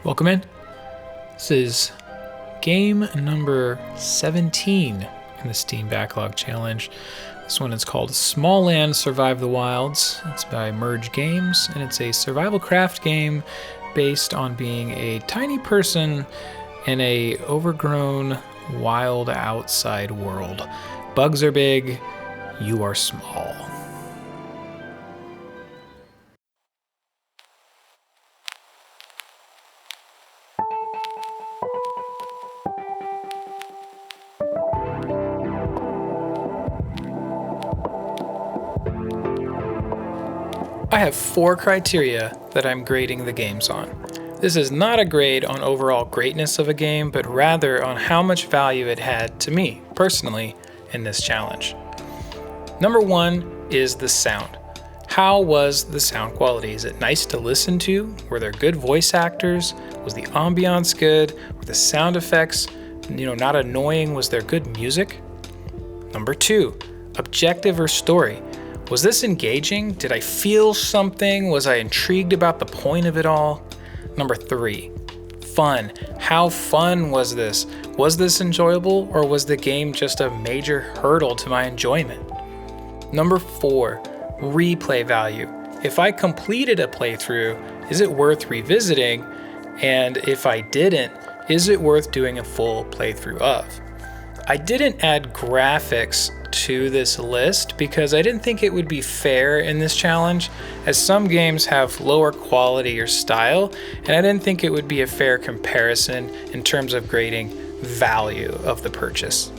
Welcome in. This is game number 17 in the Steam Backlog Challenge. This one is called Smalland Survive the Wilds. It's by Merge Games, and it's a survival craft game based on being a tiny person in a overgrown, wild outside world. Bugs are big, you are small. I have 4 criteria that I'm grading the games on. This is not a grade on overall greatness of a game, but rather on how much value it had to me, personally, in this challenge. Number 1 is the sound. How was the sound quality? Is it nice to listen to? Were there good voice actors? Was the ambiance good? Were the sound effects, not annoying? Was there good music? Number 2, objective or story. Was this engaging? Did I feel something? Was I intrigued about the point of it all? Number 3, fun. How fun was this? Was this enjoyable, or was the game just a major hurdle to my enjoyment? Number 4, replay value. If I completed a playthrough, is it worth revisiting? And if I didn't, is it worth doing a full playthrough of? I didn't add graphics to this list because I didn't think it would be fair in this challenge, as some games have lower quality or style, and I didn't think it would be a fair comparison in terms of grading value of the purchase.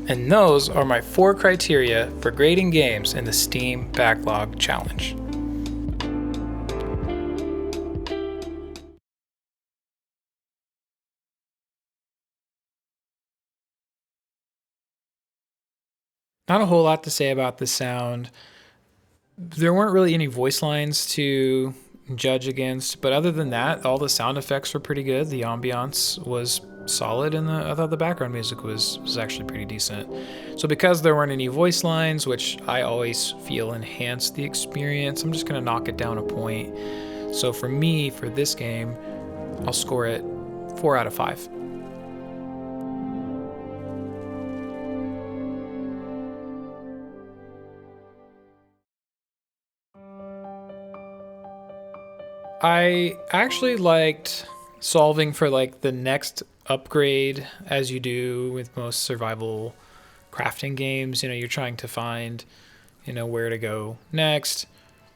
And those are my 4 criteria for grading games in the Steam Backlog Challenge. Not a whole lot to say about the sound. There weren't really any voice lines to judge against, but other than that, all the sound effects were pretty good. The ambiance was solid, and I thought the background music was actually pretty decent. So because there weren't any voice lines, which I always feel enhanced the experience, I'm just going to knock it down a point. So for me, for this game, I'll score it 4 out of 5. I actually liked solving for the next upgrade, as you do with most survival crafting games. You're trying to find, where to go next.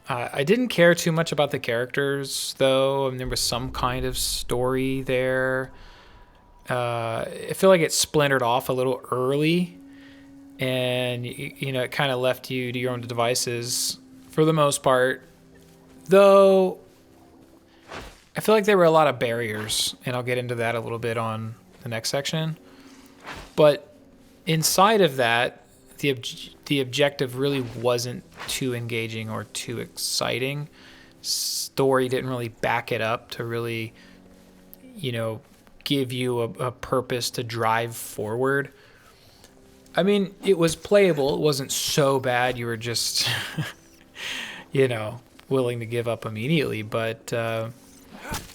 I didn't care too much about the characters, though. I mean, there was some kind of story there. I feel like it splintered off a little early, and it kind of left you to your own devices for the most part, though. I feel like there were a lot of barriers, and I'll get into that a little bit on the next section. But inside of that, the objective really wasn't too engaging or too exciting. Story didn't really back it up to really, give you a purpose to drive forward. I mean, it was playable. It wasn't so bad you were just, willing to give up immediately. But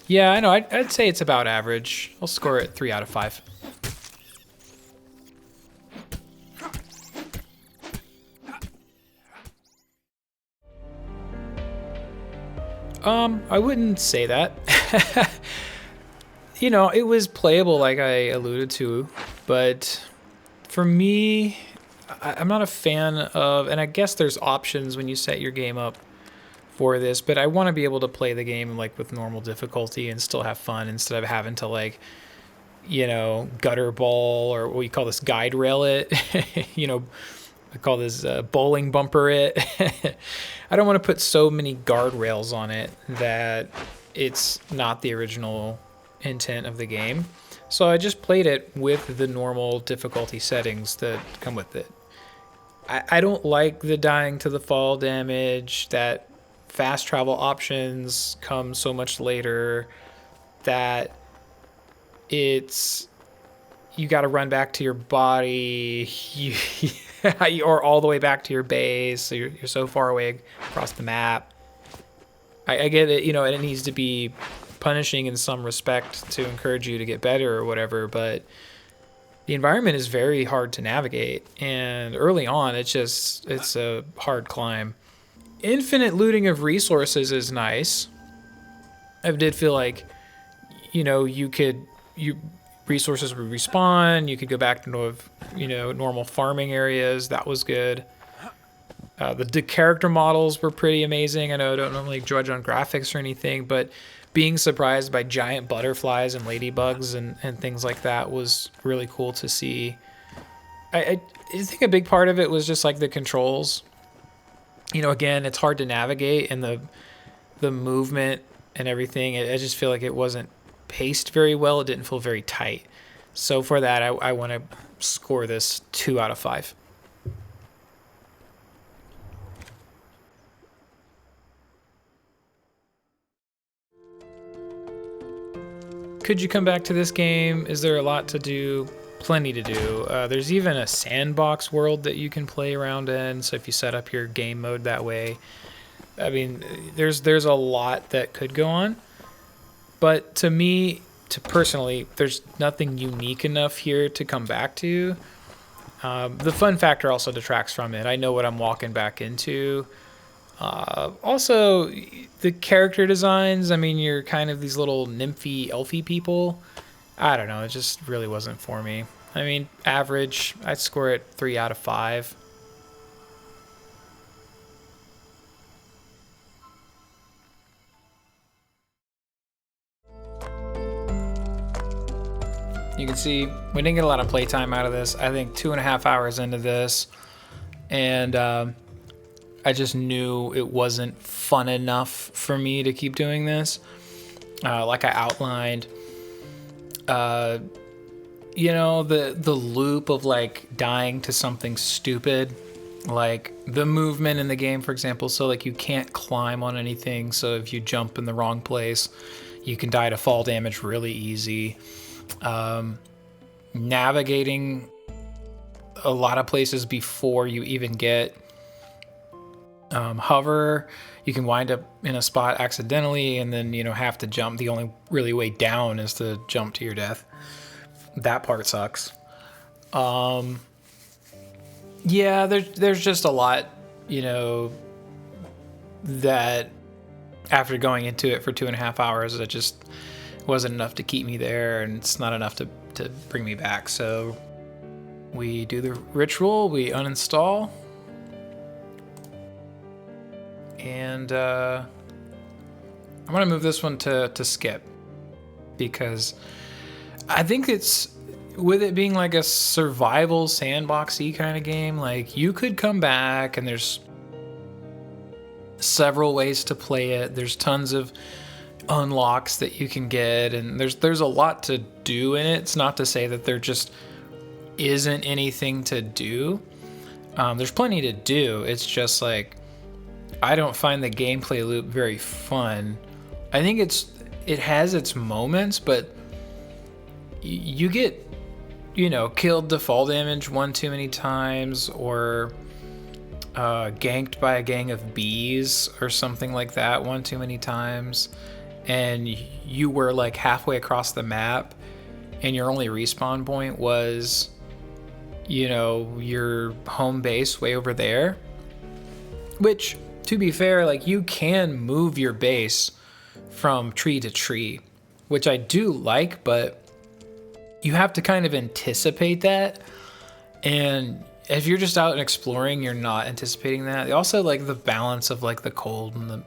yeah, I know. I'd say it's about average. I'll score it 3 out of 5. I wouldn't say that. It was playable, like I alluded to, but for me, I'm not a fan of, and I guess there's options when you set your game up for this, but I want to be able to play the game with normal difficulty and still have fun instead of having to gutter ball, or what you call this, guide rail it. I call this bowling bumper it. I don't want to put so many guardrails on it that it's not the original intent of the game. So I just played it with the normal difficulty settings that come with it. I don't like the dying to the fall damage. That fast travel options come so much later that you got to run back to your body, or all the way back to your base. So you're so far away across the map. I get it, and it needs to be punishing in some respect to encourage you to get better or whatever, but the environment is very hard to navigate, and early on it's a hard climb. Infinite looting of resources is nice. I did feel like, you resources would respawn, you could go back to normal farming areas. That was good. The character models were pretty amazing. I know I don't normally judge on graphics or anything, but being surprised by giant butterflies and ladybugs and things like that was really cool to see. I think a big part of it was just like the controls. Again, it's hard to navigate, and the movement and everything. I just feel like it wasn't paced very well. It didn't feel very tight. So for that, I want to score this 2 out of 5. Could you come back to this game? Is there a lot to do? Plenty to do. There's even a sandbox world that you can play around in. So if you set up your game mode that way, I mean, there's a lot that could go on. But to me, personally, there's nothing unique enough here to come back to. The fun factor also detracts from it. I know what I'm walking back into. Also, the character designs, I mean, you're kind of these little nymphy, elfy people. I don't know, it just really wasn't for me. I mean, average, I'd score it 3 out of 5. You can see we didn't get a lot of playtime out of this. I think 2.5 hours into this, and I just knew it wasn't fun enough for me to keep doing this. Like I outlined, the loop of like dying to something stupid, like the movement in the game, for example. So like you can't climb on anything. So if you jump in the wrong place, you can die to fall damage really easy. Navigating a lot of places before you even get hover, you can wind up in a spot accidentally and then have to jump. The only really way down is to jump to your death. That part sucks. Yeah, there's just a lot that after going into it for 2.5 hours, it just wasn't enough to keep me there, and it's not enough to bring me back. So we do the ritual, we uninstall, and I'm gonna move this one to skip, because I think it's, with it being like a survival sandboxy kind of game, like you could come back and there's several ways to play it. There's tons of unlocks that you can get, and there's a lot to do in it. It's not to say that there just isn't anything to do. There's plenty to do. It's just like I don't find the gameplay loop very fun. I think it has its moments, but you get killed to fall damage one too many times, or ganked by a gang of bees or something like that one too many times, and you were like halfway across the map and your only respawn point was your home base way over there, which, to be fair, like you can move your base from tree to tree, which I do like, but you have to kind of anticipate that. And if you're just out and exploring, you're not anticipating that. Also, like the balance of like the cold and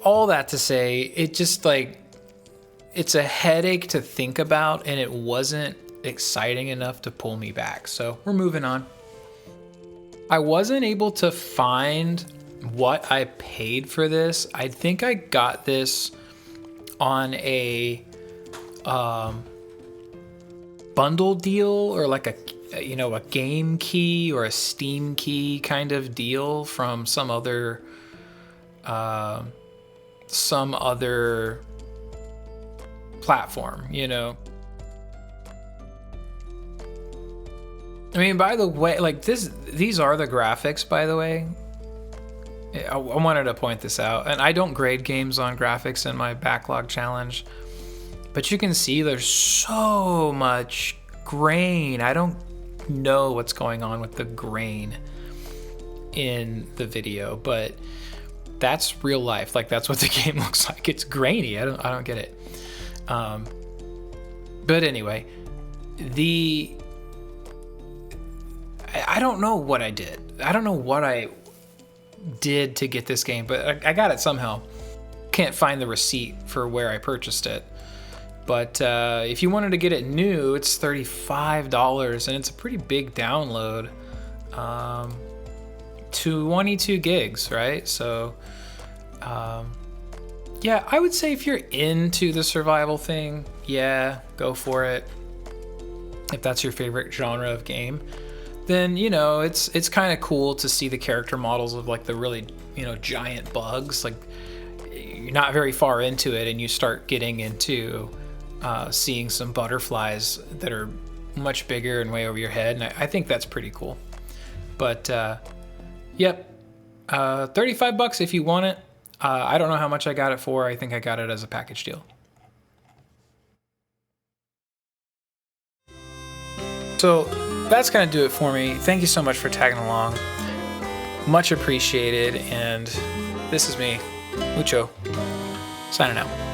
all that to say, it just like, it's a headache to think about, and it wasn't exciting enough to pull me back. So we're moving on. I wasn't able to find what I paid for this. I think I got this on a bundle deal, or like a game key or a Steam key kind of deal from some other platform. I mean, by the way, like these are the graphics, by the way. I wanted to point this out, and I don't grade games on graphics in my backlog challenge, but you can see there's so much grain. I don't know what's going on with the grain in the video, but that's real life. Like, that's what the game looks like. It's grainy. I don't get it. But anyway, I don't know what I did. I don't know what I did to get this game, but I got it somehow. Can't find the receipt for where I purchased it. But if you wanted to get it new, it's $35, and it's a pretty big download. 22 gigs, right? So, yeah, I would say if you're into the survival thing, yeah, go for it. If that's your favorite genre of game, then, you know, it's kind of cool to see the character models of like the really, you know, giant bugs. Like, you're not very far into it and you start getting into seeing some butterflies that are much bigger and way over your head, and I think that's pretty cool. But yep, $35 if you want it. I don't know how much I got it for. I think I got it as a package deal. So that's gonna do it for me. Thank you so much for tagging along. Much appreciated. And this is me, Mucho, signing out.